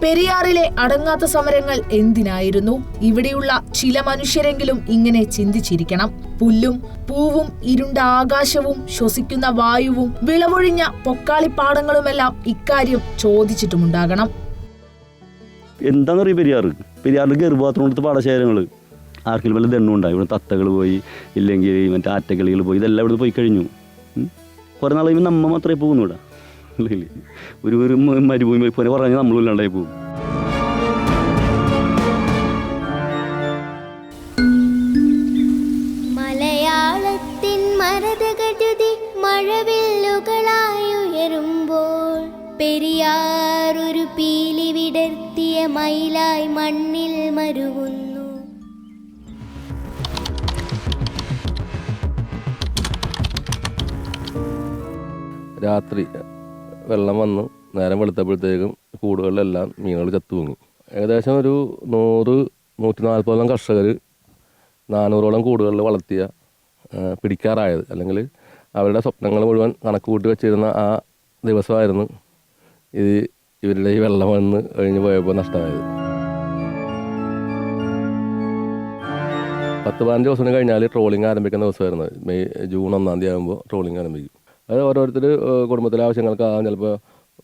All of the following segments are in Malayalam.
പെരിയാറിലെ അടങ്ങാത്ത സമരങ്ങൾ എന്തിനായിരുന്നു? ഇവിടെയുള്ള ചില മനുഷ്യരെങ്കിലും ഇങ്ങനെ ചിന്തിച്ചിരിക്കണം. പുല്ലും പൂവും ഇരുണ്ട ആകാശവും ശ്വസിക്കുന്ന വായുവും വിളവൊഴിഞ്ഞ പൊക്കാളിപ്പാടങ്ങളുമെല്ലാം ഇക്കാര്യം ചോദിച്ചിട്ടുമുണ്ടാകണം. എന്താണെന്നറിയ പെരിയാറിൽ ഗർഭാത്രമെടുത്ത പാടശേഖരങ്ങൾ ആർക്കെങ്കിലും വല്ല ദണ്ണുണ്ടായി. ഇവിടെ തത്തകൾ പോയി, ഇല്ലെങ്കിൽ മറ്റേ ആറ്റക്കിളികൾ പോയി, ഇതെല്ലാം ഇവിടെ പോയി കഴിഞ്ഞു. കുറേ നാൾ കഴിയുമ്പോൾ നമ്മ മാത്രമേ പോകുന്നു. ഇവിടെ ഒരു മരുഭൂമി പോലെ പറഞ്ഞാൽ നമ്മളും ഇല്ലാണ്ടായി പോകും. മലയാളത്തിൻ മരതകജുതി മഴവില്ലുകളായി ഉയരുമ്പോൾ പെരിയാർ ഒരു പീലി വിടർത്തിയ മയിലായി മണ്ണിൽ മരുവുന്നു. രാത്രി വെള്ളം വന്ന് നേരം വെളുത്തപ്പോഴത്തേക്കും കൂടുകളിലെല്ലാം മീനുകൾ ചത്തുപൊങ്ങി. ഏകദേശം ഒരു 100-140 കർഷകർ 400ഓളം കൂടുകളിൽ വളർത്തിയ പിടിക്കാറായത്, അല്ലെങ്കിൽ അവരുടെ സ്വപ്നങ്ങൾ മുഴുവൻ കണക്ക് കൂട്ടി വെച്ചിരുന്ന ആ ദിവസമായിരുന്നു ഇവരുടെ ഈ വെള്ളം വന്ന് കഴിഞ്ഞ് പോയപ്പോൾ നഷ്ടമായത്. 10-15 ദിവസം കഴിഞ്ഞാൽ ട്രോളിങ് ആരംഭിക്കുന്ന ദിവസമായിരുന്നു. ജൂൺ 1 ആകുമ്പോൾ ട്രോളിങ് ആരംഭിക്കും. അത് ഓരോരുത്തർ കുടുംബത്തിലെ ആവശ്യങ്ങൾക്കാകാം, ചിലപ്പോൾ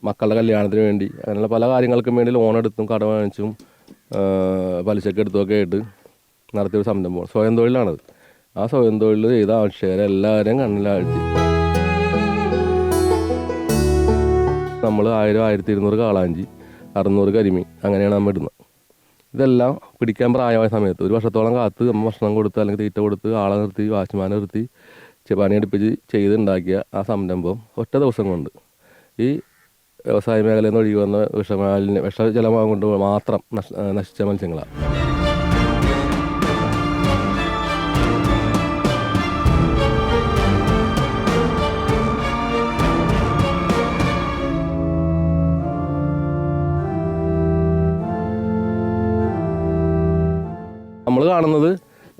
മക്കളുടെ കല്യാണത്തിന് വേണ്ടി, അങ്ങനെയുള്ള പല കാര്യങ്ങൾക്കും വേണ്ടി ലോൺ എടുത്തും കടം വാങ്ങിച്ചും പലിശക്ക് എടുത്തുമൊക്കെ ആയിട്ട് നടത്തിയൊരു സംരംഭമാണ്. സ്വയം തൊഴിലാണത്. ആ സ്വയം തൊഴിൽ ചെയ്ത ആവശ്യക്കാരെ എല്ലാവരെയും കണ്ണിലാഴ്ത്തി നമ്മൾ 1000-1200 കാളാഞ്ചി, 600 കരിമീൻ, അങ്ങനെയാണ് നമ്മൾ ഇടുന്നത്. ഇതെല്ലാം പിടിക്കാൻ പ്രായമായ സമയത്ത് 1 വർഷത്തോളം കാത്ത് നമ്മൾ ഭക്ഷണം കൊടുത്ത് അല്ലെങ്കിൽ തീറ്റ കൊടുത്ത് ആളെ നിർത്തി വാച്ച്മാനെ നിർത്തി പണിയെടുപ്പിച്ച് ചെയ്തുണ്ടാക്കിയ ആ സംരംഭം ഒറ്റ ദിവസം കൊണ്ട് ഈ വ്യവസായ മേഖലയിൽ നിന്ന് ഒഴുകി വന്ന വിഷജലം കൊണ്ട് മാത്രം നശിച്ച മത്സ്യങ്ങളാണ്. നമ്മൾ കാണുന്നത്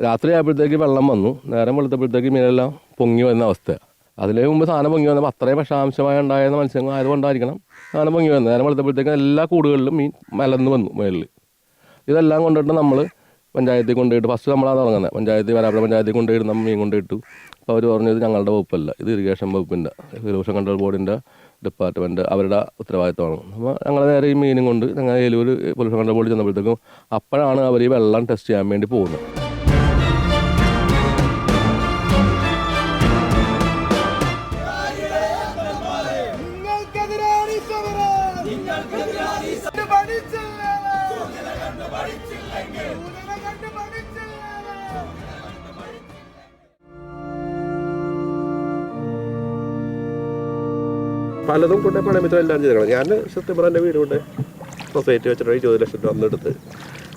രാത്രി ആയപ്പോഴത്തേക്ക് വെള്ളം വന്നു, നേരം വെളുത്തപ്പോഴത്തേക്ക് മീനെല്ലാം പൊങ്ങി വരുന്ന അവസ്ഥയാണ്. അതിന് മുമ്പ് സാധനം പൊങ്ങി വന്നപ്പോൾ അത്രയും വിഷാംശമായി ഉണ്ടായിരുന്ന മത്സ്യങ്ങൾ ആയതുകൊണ്ടായിരിക്കണം സാധനം പൊങ്ങി വന്നത്. നേരം വെളുത്തപ്പോഴത്തേക്കും എല്ലാ കൂടുകളിലും മീൻ മലന്ന് വന്നു മേളിൽ. ഇതെല്ലാം കൊണ്ടിട്ട് നമ്മൾ പഞ്ചായത്തിൽ കൊണ്ടുപോയിട്ട് ഫസ്റ്റ് നമ്മളാണ് തുടങ്ങുന്നത്. വരാപ്പുഴ പഞ്ചായത്തിൽ കൊണ്ടുപോയിട്ട് മീൻ കൊണ്ടുപോയിട്ടു. അപ്പോൾ അവർ പറഞ്ഞത് ഞങ്ങളുടെ വകുപ്പല്ല, ഇത് ഇറിഗേഷൻ വകുപ്പിൻ്റെ പൊല്യൂഷൻ കൺട്രോൾ ബോർഡിൻ്റെ ഡിപ്പാർട്ട്മെൻറ്റ് അവരുടെ ഉത്തരവാദിത്തമാണ്. അപ്പോൾ ഞങ്ങൾ നേരെ ഈ മീനും കൊണ്ട് ഞങ്ങൾ ഏലൂർ പൊല്യൂഷൻ കൺട്രോൾ ബോർഡിൽ ചെന്നപ്പോഴത്തേക്കും അപ്പോഴാണ് അവർ ഈ വെള്ളം ടെസ്റ്റ് ചെയ്യാൻ വേണ്ടി പോകുന്നത്. പലതും കൊണ്ട് പണയമിത്രം എല്ലാം ചെയ്തേക്കണം. ഞാൻ സത്യം പറഞ്ഞ എൻ്റെ വീട് കൊണ്ട് സൊസൈറ്റി വെച്ചിട്ട് 20 ലക്ഷം രൂപ അന്ന് എടുത്ത്,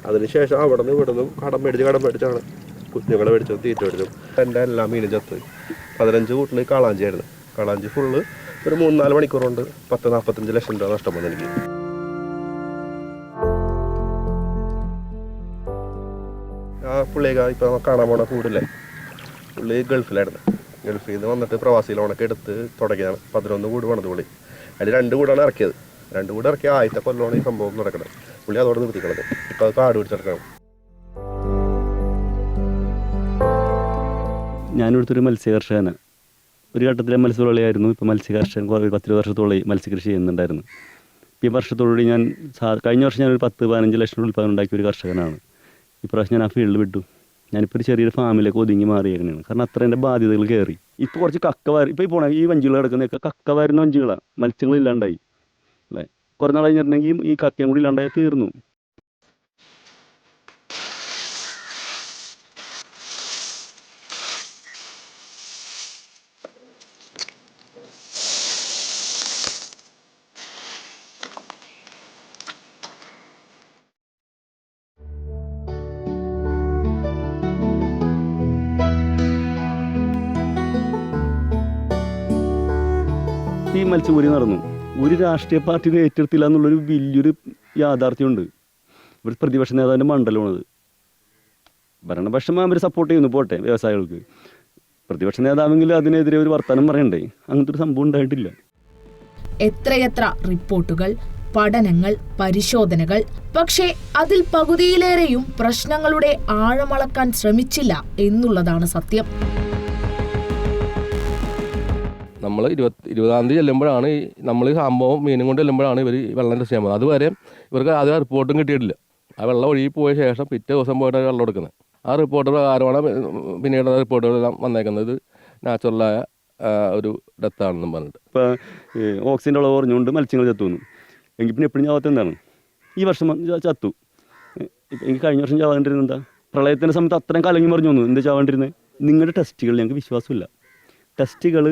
അതിനുശേഷം അവിടെ നിന്ന് ഇവിടെ നിന്നും കടം മേടിച്ചാണ് കുഞ്ഞുങ്ങളെ മേടിച്ചതും തീറ്റ മേടിച്ചതും. എൻ്റെ എല്ലാ മീനും ചത്ത്. 15 കൂട്ടിൽ കാളാഞ്ചിയായിരുന്നു. കാളാഞ്ചി ഫുള്ള് ഒരു 3-4 മണിക്കൂർ കൊണ്ട് 10-45 ലക്ഷം രൂപ നഷ്ടം വന്നു എനിക്ക്. ആ പുള്ളിയൊക്കെ ഇപ്പം കാണാൻ പോണ കൂടില്ലേ, പുള്ളി ഗൾഫിലായിരുന്നു. ഗൾഫിൽ നിന്ന് വന്നിട്ട് പ്രവാസി ലോണൊക്കെ എടുത്ത് തുടങ്ങിയാണ്. 11 കൂട് പണിത് പുള്ളി. അതിൽ 2 കൂടാണ് ഇറക്കിയത്. 2 കൂട് ഇറക്കിയ ആദ്യത്തെ കൊല്ലമാണ് ഈ സംഭവം നടക്കുന്നത്. പുള്ളി അതോടെ നിർത്തിക്കളത്. ഇപ്പോൾ അത് കാട് പിടിച്ചെടുക്കണം. ഞാനിവിടുത്തെ ഒരു മത്സ്യകർഷകനാണ്. ഒരു ഘട്ടത്തിലെ മത്സ്യത്തൊഴിലായിരുന്നു. ഇപ്പോൾ മത്സ്യകർഷകൻ 10-20 വർഷത്തോളം മത്സ്യകൃഷി ചെയ്യുന്നുണ്ടായിരുന്നു. ഈ വർഷത്തോടുകൂടി ഞാൻ കഴിഞ്ഞ വർഷം ഞാനൊരു 10-15 ലക്ഷം ഉൽപ്പാദനം ഉണ്ടാക്കിയ ഒരു കർഷകനാണ്. ഇപ്രാവശ്യം ഞാൻ ആ ഫീൽഡിൽ വിട്ടു. ഞാനിപ്പോൾ ഒരു ചെറിയൊരു ഫാമിലേക്ക് ഒതുങ്ങി മാറിയേക്കണേണ്. കാരണം അത്ര എൻ്റെ ബാധ്യതകൾ കയറി. ഇപ്പോൾ കുറച്ച് ഇപ്പോൾ ഈ പോണ ഈ വഞ്ചികൾ കിടക്കുന്നതൊക്കെ കക്ക വരുന്ന വഞ്ചികളാണ്. മത്സ്യങ്ങളില്ലാണ്ടായി അല്ലേ. കുറേ നാൾ കഴിഞ്ഞിട്ടുണ്ടെങ്കിൽ ഈ കക്കയും കൂടി ഇല്ലാണ്ടായി തീർന്നു. ഈ മത്സ്യപൂരി നടന്നു. ഒരു രാഷ്ട്രീയ പാർട്ടിനെ ഏറ്റെടുത്തില്ല എന്നുള്ളൊരു വലിയൊരു യാഥാർത്ഥ്യമുണ്ട്. ഇവിടെ പ്രതിപക്ഷ നേതാവിൻ്റെ മണ്ഡലമാണത്. ഭരണപക്ഷം അവർ സപ്പോർട്ട് ചെയ്യുന്നു, പോട്ടെ വ്യവസായികൾക്ക്. പ്രതിപക്ഷ നേതാവെങ്കിലും അതിനെതിരെ ഒരു വർത്തമാനം പറയണ്ടേ? അങ്ങനത്തെ ഒരു സംഭവം ഉണ്ടായിട്ടില്ല. എത്രയെത്ര റിപ്പോർട്ടുകൾ. പഠനങ്ങൾ, പരിശോധനകൾ. പക്ഷേ അതിൽ പകുതിയിലേറെയും പ്രശ്നങ്ങളുടെ ആഴമളക്കാൻ ശ്രമിച്ചില്ല എന്നുള്ളതാണ് സത്യം. നമ്മൾ 20-ാം തീയതി ചെല്ലുമ്പോഴാണ് നമ്മൾ സംഭവം മീനും കൊണ്ട് ചെല്ലുമ്പോഴാണ് ഇവർ വെള്ളം ടെസ്റ്റ് ചെയ്യാൻ പോകുന്നത്. അതുവരെ ഇവർക്ക് ആദ്യം റിപ്പോർട്ടും കിട്ടിയിട്ടില്ല. ആ വെള്ളം ഒഴുകി പോയ ശേഷം പിറ്റേ ദിവസം പോയിട്ട് വെള്ളം എടുക്കുന്നത്. ആ റിപ്പോർട്ട് പ്രകാരമാണ് പിന്നീട് റിപ്പോർട്ടുകളെല്ലാം വന്നേക്കുന്നത് നാച്ചുറലായ ഒരു ഡെത്താണെന്നും പറഞ്ഞിട്ട്. ഇപ്പോൾ ഓക്സിജൻ്റെ അളവ് കുറഞ്ഞുകൊണ്ട് മത്സ്യങ്ങൾ ചത്തുവന്നു. എങ്കിൽ പിന്നെ എപ്പോഴും ചാവാത്ത എന്താണ്? ഈ വർഷം ചത്തു. എനിക്ക് കഴിഞ്ഞ വർഷം ചാവാണ്ടിരുന്നത് എന്താ? പ്രളയത്തിൻ്റെ സമയത്ത് അത്രയും കലങ്ങി മറിഞ്ഞു വന്നു. എന്താ ചാവാണ്ടിരുന്നത്? നിങ്ങളുടെ ടെസ്റ്റുകൾ ഞങ്ങൾക്ക് വിശ്വാസമില്ല. ടെസ്റ്റുകൾ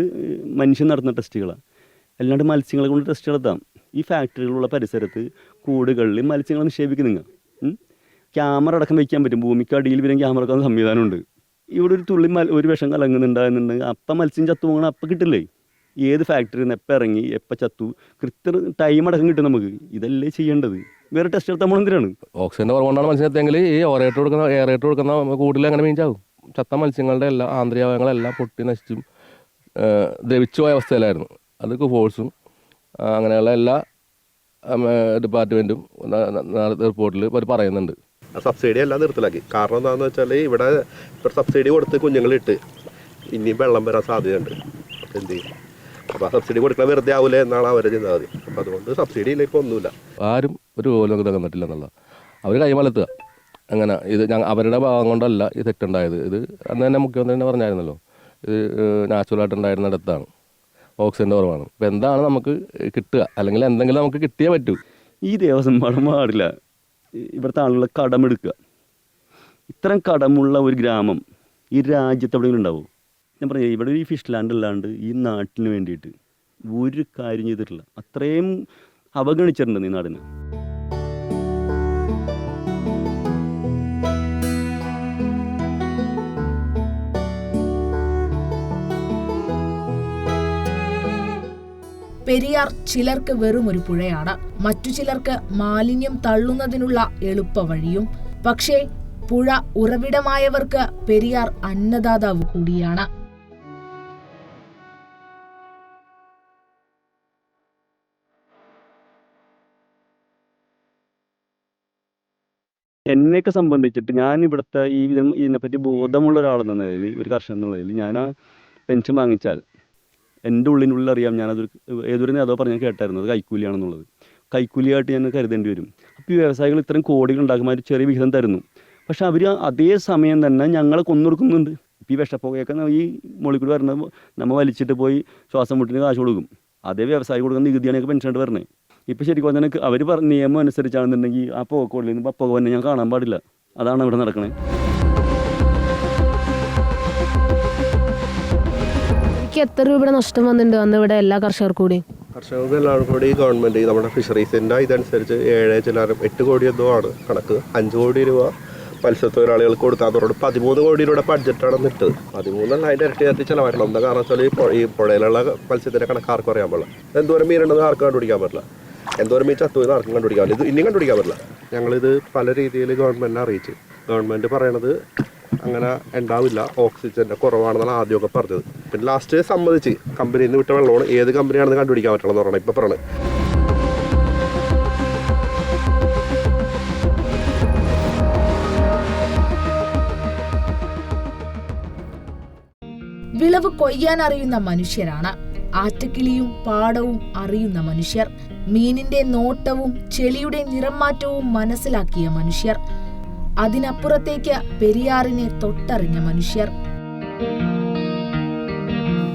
മനുഷ്യൻ നടത്തുന്ന ടെസ്റ്റുകളാണ്, അല്ലാണ്ട് മത്സ്യങ്ങളെ കൊണ്ട് ടെസ്റ്റ് നടത്താം. ഈ ഫാക്ടറികളുള്ള പരിസരത്ത് കൂടുകളിൽ മത്സ്യങ്ങൾ നിക്ഷേപിക്കും. നിങ്ങൾ ക്യാമറ അടക്കം വയ്ക്കാൻ പറ്റും. ഭൂമിക്കടിയിൽ വരും ക്യാമറ വെക്കുന്ന സംവിധാനമുണ്ട്. ഇവിടെ ഒരു തുള്ളി ഒരു വിഷം കലങ്ങുന്നുണ്ടാകുന്നുണ്ടെങ്കിൽ അപ്പം മത്സ്യം ചത്തു പോകണം. അപ്പം കിട്ടില്ലേ? ഏത് ഫാക്ടറിയിൽ നിന്ന് എപ്പോൾ ഇറങ്ങി എപ്പോൾ ചത്തു കൃത്യ ടൈം അടക്കം കിട്ടും നമുക്ക്. ഇതല്ലേ ചെയ്യേണ്ടത്? വേറെ ടെസ്റ്റ് എടുത്താൽ നമ്മൾ എന്തിനാണ്? ഓക്സിജൻ്റെ കുറവുകൊണ്ടാണ് മത്സ്യത്തെങ്കിൽ ഈ എയറേറ്റ് കൊടുക്കുന്ന കൂടുതൽ അങ്ങനെ മീൻചാവും. ചത്ത മത്സ്യങ്ങളുടെ എല്ലാ ആന്തരികങ്ങളെല്ലാം പൊട്ടി നശിച്ചും ദ്രവിച്ചു പോയ അവസ്ഥയിലായിരുന്നു. അതൊക്കെ ഫോഴ്സും അങ്ങനെയുള്ള എല്ലാ ഡിപ്പാർട്ട്മെൻറ്റും റിപ്പോർട്ടിൽ അവർ പറയുന്നുണ്ട്. സബ്സിഡി എല്ലാം നിർത്തലാക്കി. കാരണം എന്താണെന്ന് വെച്ചാൽ ഇവിടെ ഇപ്പോൾ സബ്സിഡി കൊടുത്ത് കുഞ്ഞുങ്ങളിട്ട് ഇനിയും വെള്ളം വരാൻ സാധ്യതയുണ്ട്. അപ്പോൾ എന്ത് ചെയ്യും? അപ്പോൾ ആ സബ്സിഡി കൊടുക്കാൻ വെറുതെ ആവില്ല എന്നാണ് അവരെ ചിന്താഗതി. അപ്പോൾ അതുകൊണ്ട് സബ്സിഡി ഇല്ല, ഇപ്പോൾ ഒന്നുമില്ല. ആരും ഒരു പോലും തന്നിട്ടില്ല എന്നുള്ള അവർ കൈമലത്തുക. അങ്ങനെ ഇത് അവരുടെ ഭാഗം കൊണ്ടല്ല ഈ തെറ്റുണ്ടായത്. ഇത് അന്ന് തന്നെ മുഖ്യമന്ത്രി തന്നെ പറഞ്ഞായിരുന്നല്ലോ, ഇത് നാച്ചുറലായിട്ടുണ്ടായിരുന്ന ഇടത്താണ്, ഓക്സിജൻ്റെ കുറവാണ്. അപ്പോൾ എന്താണ് നമുക്ക് കിട്ടുക? അല്ലെങ്കിൽ എന്തെങ്കിലും നമുക്ക് കിട്ടിയേ പറ്റൂ. ഈ ദേവസ്വം പണം പാടില്ല. ഇവിടുത്തെ ആളുകളെ കടമെടുക്കുക. ഇത്തരം കടമുള്ള ഒരു ഗ്രാമം ഈ രാജ്യത്ത് എവിടെയെങ്കിലും ഉണ്ടാവും? ഞാൻ പറഞ്ഞു, ഇവിടെ ഈ ഫിഷ് ലാൻഡ് അല്ലാണ്ട് ഈ നാട്ടിന് വേണ്ടിയിട്ട് ഒരു കാര്യം ചെയ്തിട്ടില്ല. അത്രയും അവഗണിച്ചിട്ടുണ്ട് ഈ നാടിന്. പെരിയാർ ചിലർക്ക് വെറും ഒരു പുഴയാണ്, മറ്റു ചിലർക്ക് മാലിന്യം തള്ളുന്നതിനുള്ള എളുപ്പ വഴിയും. പക്ഷേ പുഴ ഉറവിടമായവർക്ക് പെരിയാർ അന്നദാതാവ് കൂടിയാണ്. എന്നെയൊക്കെ സംബന്ധിച്ചിട്ട് ഞാൻ ഇവിടുത്തെ ഇതിനെപ്പറ്റി ബോധമുള്ള ഒരാളെന്ന നിലയിൽ, ഒരു കർഷകൻ എന്നുള്ള നിലയിൽ, ഞാൻ ആ പെൻഷൻ വാങ്ങിച്ചാൽ എൻ്റെ ഉള്ളിനുള്ളിൽ അറിയാം, ഞാനതൊരു ഏതൊരു നേതാവ് പറഞ്ഞാൽ കേട്ടായിരുന്നു, അത് കൈക്കൂലിയാണെന്നുള്ളത്. കൈക്കൂലിയായിട്ട് ഞാൻ കരുതേണ്ടി വരും. അപ്പോൾ ഈ വ്യവസായികൾ ഇത്രയും കോടികൾ ഉണ്ടാക്കുമ്പോൾ ഒരു ചെറിയ വിഹിതം തരുന്നു. പക്ഷെ അവർ അതേ സമയം തന്നെ ഞങ്ങളെ കൊന്നൊടുക്കുന്നുണ്ട്. ഇപ്പോൾ ഈ വിഷപ്പുകയൊക്കെ ഈ മുകളിൽ കൂടി വരുന്നത് നമ്മൾ വലിച്ചിട്ട് പോയി ശ്വാസം മുട്ടിന് കാശ് കൊടുക്കും. അതേ വ്യവസായി കൊടുക്കുന്ന നികുതിയാണ് പെൻഷനായിട്ട് വരുന്നത്. ഇപ്പോൾ ശരിക്കും പറഞ്ഞാൽ അവർ നിയമം അനുസരിച്ചാണെന്നുണ്ടെങ്കിൽ ആ പുകക്കൊള്ളിൽ നിന്ന് പുക തന്നെ ഞാൻ കാണാൻ പാടില്ല. അതാണ് ഇവിടെ നടക്കുന്നത്. എത്ര രൂപയുടെ നഷ്ടം വന്നിട്ടുണ്ട് അന്ന് ഇവിടെ എല്ലാ കർഷകർക്കും കൂടി? കർഷകർക്ക് എല്ലാവർക്കും കൂടി ഗവൺമെൻറ് നമ്മുടെ ഫിഷറീസിൻ്റെ ഇതനുസരിച്ച് 8 കോടി എന്തോ ആണ് കണക്ക്. 5 കോടി രൂപ മത്സ്യത്തൊഴിലാളികൾക്ക് കൊടുത്താൽ അതോട് 13 കോടി രൂപയുടെ ബഡ്ജറ്റാണ് നിട്ടത്. 13 അതിൻ്റെ ഇരട്ടി ചിലവായിരുന്നു. എന്താ കാരണം വെച്ചാൽ ഈ പുഴയിലുള്ള മത്സ്യത്തിൻ്റെ കണക്ക് ആർക്കും അറിയാൻ പാടില്ല. എന്തോരം മീനുണ്ടെന്ന് ആർക്കും കണ്ടുപിടിക്കാൻ പറ്റില്ല. എന്തോരം മീൻ ചത്തുവെന്ന് ആർക്കും കണ്ടുപിടിക്കാൻ പറ്റില്ല. ഇത് ഇനിയും കണ്ടുപിടിക്കാൻ പറ്റില്ല. ഞങ്ങളിത് പല രീതിയിൽ ഗവൺമെൻറ്റിനെ അറിയിച്ച്, ഗവൺമെൻറ് പറയണത് അങ്ങനെ ഉണ്ടാവില്ല, ഓക്സിജൻ്റെ കുറവാണെന്നാണ് ആദ്യമൊക്കെ പറഞ്ഞത്. പിന്നെ ലാസ്റ്റ് സമ്മതിച്ച് കമ്പനിയിൽ നിന്ന് വിട്ട വെള്ളമാണ്, ഏത് കമ്പനിയാണെന്ന് കണ്ടുപിടിക്കാൻ പറ്റുള്ളൂ എന്ന് പറയണം ഇപ്പോൾ പറയണത്. വിളവ് കൊയ്യാൻ അറിയുന്ന മനുഷ്യരാണ്. ആറ്റക്കിളിയും പാടവും അറിയുന്ന മനുഷ്യർ. മീനിന്റെ നോട്ടവും ചെളിയുടെ നിറം മാറ്റവും മനസ്സിലാക്കിയ മനുഷ്യർ. അതിനപ്പുറത്തേക്ക് പെരിയാറിനെ തൊട്ടറിഞ്ഞ മനുഷ്യർ.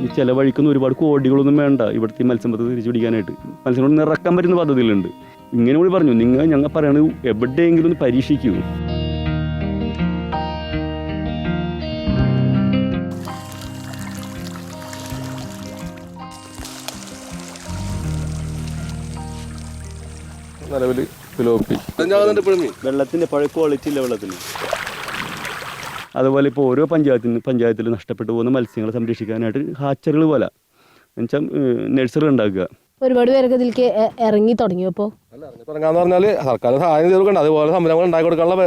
ഈ ചെലവഴിക്കുന്ന ഒരുപാട് കോടികളൊന്നും വേണ്ട ഇവിടുത്തെ മത്സ്യബന്ധത്തെ തിരിച്ചു പിടിക്കാനായിട്ട്. മത്സ്യം നിറക്കാൻ പറ്റുന്ന പദ്ധതികളുണ്ട്. ഇങ്ങനെ കൂടി പറഞ്ഞു, ഞങ്ങൾ പറയണത് എവിടെയെങ്കിലും ഒന്ന് പരീക്ഷിക്കൂ. നിലവിൽ വെള്ളത്തിൻ്റെ പഴയ ക്വാളിറ്റി ഇല്ല വെള്ളത്തിന്. അതുപോലെ ഇപ്പോൾ ഓരോ പഞ്ചായത്തിലും നഷ്ടപ്പെട്ടു പോകുന്ന മത്സ്യങ്ങളെ സംരക്ഷിക്കാനായിട്ട് ഹാച്ചറികൾ പോലെ എന്നുവെച്ചാൽ നഴ്സറി ഉണ്ടാക്കുക. ഒരുപാട് പേരൊക്കെ ഇതിലേക്ക് ഇറങ്ങി തുടങ്ങിയപ്പോൾ തുടങ്ങാന്ന് പറഞ്ഞാൽ സർക്കാർ സഹായം ചെയ്ത് കൊടുക്കണ്ട. അതുപോലെ സംരംഭങ്ങൾ ഉണ്ടാക്കി കൊടുക്കാനുള്ള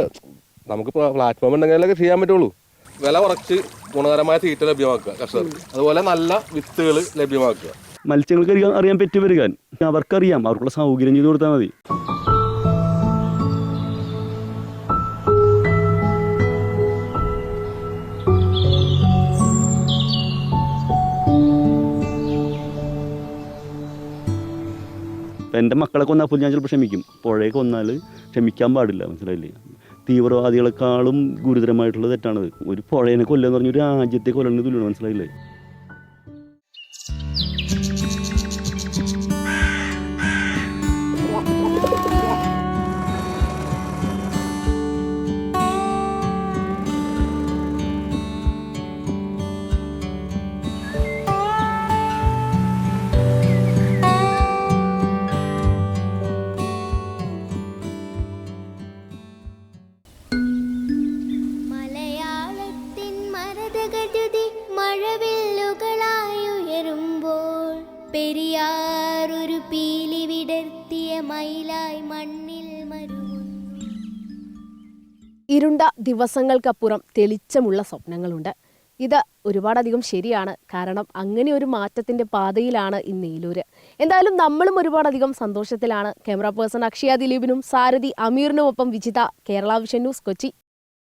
നമുക്ക് പ്ലാറ്റ്ഫോം ഉണ്ടെങ്കിലൊക്കെ ചെയ്യാൻ പറ്റുള്ളൂ. വില കുറച്ച് ഗുണകരമായ തീറ്റ ലഭ്യമാക്കുക കർഷകർക്ക്. അതുപോലെ നല്ല വിത്തുകൾ ലഭ്യമാക്കുക. മത്സ്യങ്ങൾക്ക് അറിയാൻ പറ്റി വരുകാൻ അവർക്കറിയാം, അവർക്കുള്ള സൗകര്യം ചെയ്ത് കൊടുത്താൽ മതി. എൻ്റെ മക്കളെ കൊന്നാൽ പോലും ഞാൻ ചിലപ്പോൾ ക്ഷമിക്കും. പുഴയെ കൊന്നാൽ ക്ഷമിക്കാൻ പാടില്ല, മനസ്സിലായില്ലേ? തീവ്രവാദികളെക്കാളും ഗുരുതരമായിട്ടുള്ള തെറ്റാണത്. ഒരു പുഴയെ കൊല്ലുക എന്ന് പറഞ്ഞാൽ ഒരു രാജ്യത്തെ കൊല്ലുന്നത് തുല്യമാണ്, മനസ്സിലായില്ലേ? മലയാളത്തിൻ മരതകദ്യുതി മഴവില്ലുകളായുയരുമ്പോൾ പെരിയാർ ഒരു പീലി വിടർത്തിയ മയിലായി മണ്ണിൽ മരുവുന്നു. ഇരുണ്ട ദിവസങ്ങൾക്കപ്പുറം തെളിച്ചമുള്ള സ്വപ്നങ്ങളുണ്ട്. ഇത് ഒരുപാടധികം ശരിയാണ്. കാരണം അങ്ങനെ ഒരു മാറ്റത്തിൻ്റെ പാതയിലാണ് ഇന്ന് ഏലൂര്. എന്തായാലും നമ്മളും ഒരുപാടധികം സന്തോഷത്തിലാണ്. ക്യാമറ പേഴ്സൺ അക്ഷയ ദിലീപിനും സാരഥി അമീറിനുമൊപ്പം വിജിത, കേരള വിഷൻ ന്യൂസ്, കൊച്ചി.